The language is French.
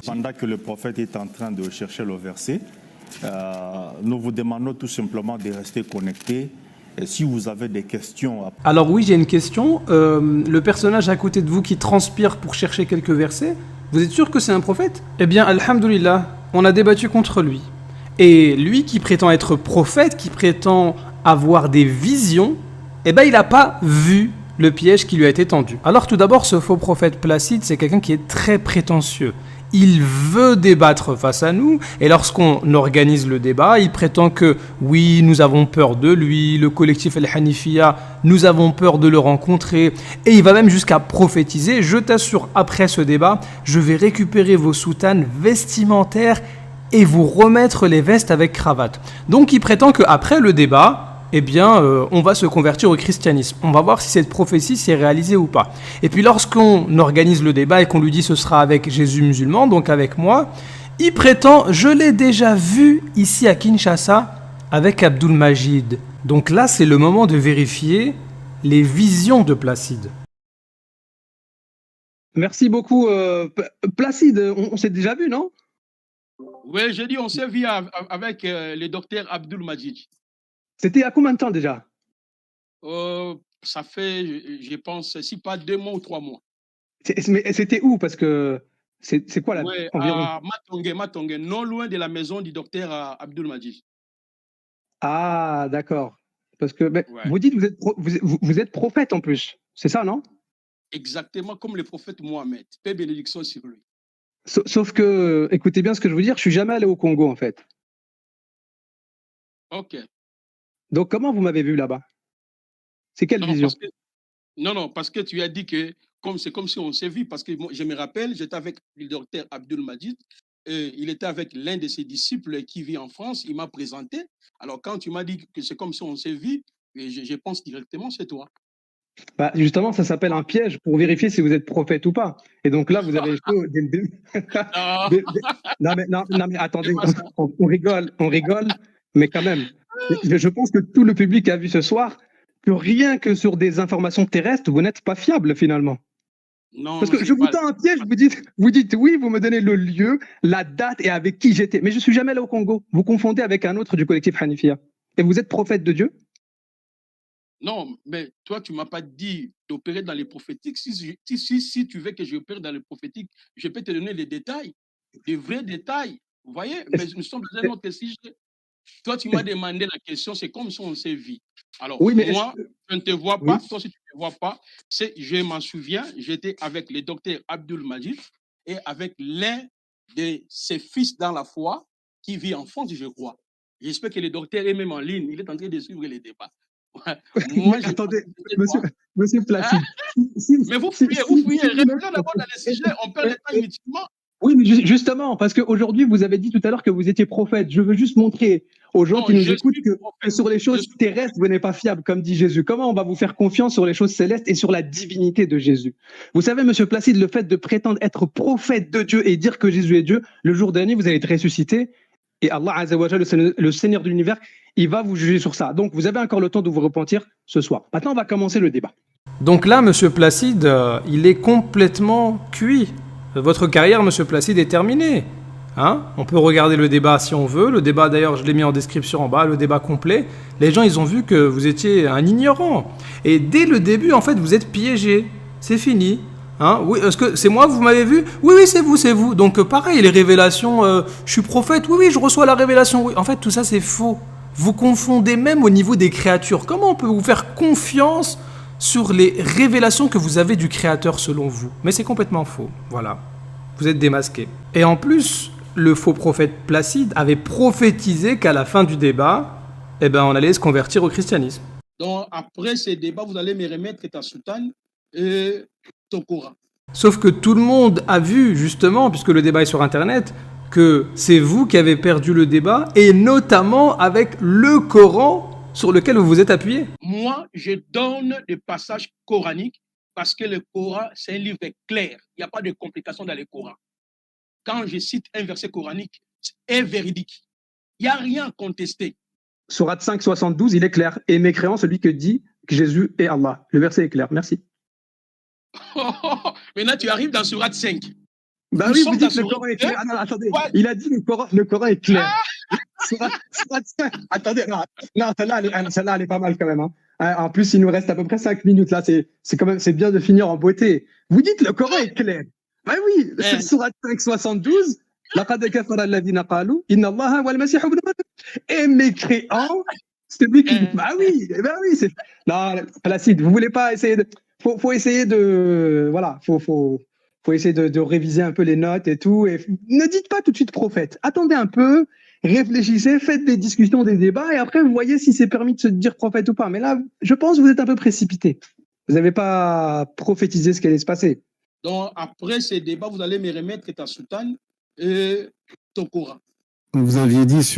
Pendant que le prophète est en train de chercher le verset, nous vous demandons tout simplement de rester connectés. Et si vous avez des questions... Alors oui, j'ai une question. Le personnage à côté de vous qui transpire pour chercher quelques versets, vous êtes sûr que c'est un prophète? Eh bien, alhamdoulilah, on a débattu contre lui. Et lui qui prétend être prophète, qui prétend avoir des visions, eh bien, il n'a pas vu le piège qui lui a été tendu. Alors tout d'abord, ce faux prophète Placide, c'est quelqu'un qui est très prétentieux. Il veut débattre face à nous, et lorsqu'on organise le débat, il prétend que oui, nous avons peur de lui, le collectif Al-Hanifiya, nous avons peur de le rencontrer, et il va même jusqu'à prophétiser. Je t'assure, après ce débat, je vais récupérer vos soutanes vestimentaires et vous remettre les vestes avec cravate. Donc il prétend qu'après le débat, eh bien, on va se convertir au christianisme. On va voir si cette prophétie s'est réalisée ou pas. Et puis lorsqu'on organise le débat et qu'on lui dit ce sera avec Jésus musulman, donc avec moi, il prétend, je l'ai déjà vu ici à Kinshasa avec Abdul Majid. Donc là, c'est le moment de vérifier les visions de Placide. Merci beaucoup. Placide, on s'est déjà vu, non? Oui, j'ai dit on s'est vu avec le docteur Abdul Majid. C'était il y a combien de temps déjà? Ça fait, je pense, si pas 2 mois ou 3 mois. Mais c'était où? Parce que c'est quoi là? Oui, environ à Matongue, non loin de la maison du docteur Abdul Majid. Ah, d'accord. Parce que Ouais. vous dites que vous êtes prophète en plus. C'est ça, non? Exactement comme le prophète Mohammed. Paix et bénédiction sur lui. Sauf que, écoutez bien ce que je veux dire, je suis jamais allé au Congo en fait. Ok. Donc comment vous m'avez vu là-bas? C'est quelle vision? Parce que tu as dit que c'est comme si on s'est vu, parce que moi, je me rappelle, j'étais avec le docteur Abdul Majid, et il était avec l'un de ses disciples qui vit en France, il m'a présenté. Alors quand tu m'as dit que c'est comme si on s'est vu, je pense directement c'est toi. Justement, ça s'appelle un piège pour vérifier si vous êtes prophète ou pas. Et donc là, vous avez chaud dès le début. Non, mais attendez, on rigole, mais quand même. Je pense que tout le public a vu ce soir que rien que sur des informations terrestres, vous n'êtes pas fiable finalement. Non, parce que je vous tends un piège, vous dites oui, vous me donnez le lieu, la date et avec qui j'étais. Mais je ne suis jamais allé au Congo. Vous confondez avec un autre du collectif Hanifiya. Et vous êtes prophète de Dieu? Non, mais toi, tu ne m'as pas dit d'opérer dans les prophétiques. Si tu veux que j'opère dans les prophétiques, je peux te donner les détails, les vrais détails. Vous voyez, mais nous sommes dans un autre sujet. Toi, tu m'as demandé la question, c'est comme si on s'est vu. Alors, oui, mais moi, je ne te vois pas. Toi, si tu ne me vois pas, je m'en souviens, j'étais avec le docteur Abdul Majid et avec l'un de ses fils dans la foi qui vit en France, je crois. J'espère que le docteur est même en ligne. Il est en train de suivre les débats. Moi, attendez, monsieur Placide. Mais vous fouillez, revenons d'abord dans les sujets, on perd le temps inutilement. Oui, mais justement, parce qu'aujourd'hui, vous avez dit tout à l'heure que vous étiez prophète. Je veux juste montrer aux gens qui nous écoutent que sur les choses terrestres, vous n'êtes pas fiable, comme dit Jésus. Comment on va vous faire confiance sur les choses célestes et sur la divinité de Jésus? Vous savez, monsieur Placide, le fait de prétendre être prophète de Dieu et dire que Jésus est Dieu, le jour dernier, vous allez être ressuscité. Et Allah Azza wa Jalla, le Seigneur de l'univers, il va vous juger sur ça. Donc, vous avez encore le temps de vous repentir ce soir. Maintenant, on va commencer le débat. Donc là, monsieur Placide, il est complètement cuit. Votre carrière, monsieur Placide, est terminée. Hein? On peut regarder le débat si on veut. Le débat, d'ailleurs, je l'ai mis en description en bas, le débat complet. Les gens, ils ont vu que vous étiez un ignorant. Et dès le début, en fait, vous êtes piégé. C'est fini. Hein? Oui, est-ce que c'est moi, vous m'avez vu? Oui, c'est vous. Donc, pareil, les révélations, je suis prophète. Oui, je reçois la révélation. Oui. En fait, tout ça, c'est faux. Vous confondez même au niveau des créatures. Comment on peut vous faire confiance sur les révélations que vous avez du Créateur selon vous? Mais c'est complètement faux. Voilà. Vous êtes démasqué. Et en plus, le faux prophète Placide avait prophétisé qu'à la fin du débat, on allait se convertir au christianisme. Donc, après ces débats, vous allez me remettre ta soutane et ton Coran. Sauf que tout le monde a vu, justement, puisque le débat est sur Internet, que c'est vous qui avez perdu le débat, et notamment avec le Coran sur lequel vous vous êtes appuyé. Moi, je donne des passages coraniques parce que le Coran, c'est un livre clair. Il n'y a pas de complications dans le Coran. Quand je cite un verset coranique, c'est véridique. Il n'y a rien à contester. Sourate 5, 72, il est clair. Et mécréant celui que dit que Jésus est Allah. Le verset est clair. Merci. Maintenant, tu arrives dans Sourate 5. Bah Nous oui, vous sommes dites dans le ce Coran est clair. Ah non, attendez. Ouais. Il a dit le Coran est clair. Attendez, non, celle-là, elle est pas mal quand même. Hein. En plus, il nous reste à peu près 5 minutes là. C'est bien de finir en beauté. Vous dites le Coran est clair. Bah oui, c'est Sourate 5, 72. لقد كفر الذين قالوا إن الله هو المسيح ابن مريم. Et mécréant, c'est lui qui. Bah oui, c'est. Non, Placide, vous voulez pas essayer de. Faut essayer de. Voilà, faut essayer de réviser un peu les notes et tout. Et ne dites pas tout de suite prophète. Attendez un peu, réfléchissez, faites des discussions, des débats, et après vous voyez si c'est permis de se dire prophète ou pas. Mais là, je pense que vous êtes un peu précipité. Vous n'avez pas prophétisé ce qui allait se passer. Donc, après ces débats, vous allez me remettre ta soutane et ton Coran. Vous aviez dit sur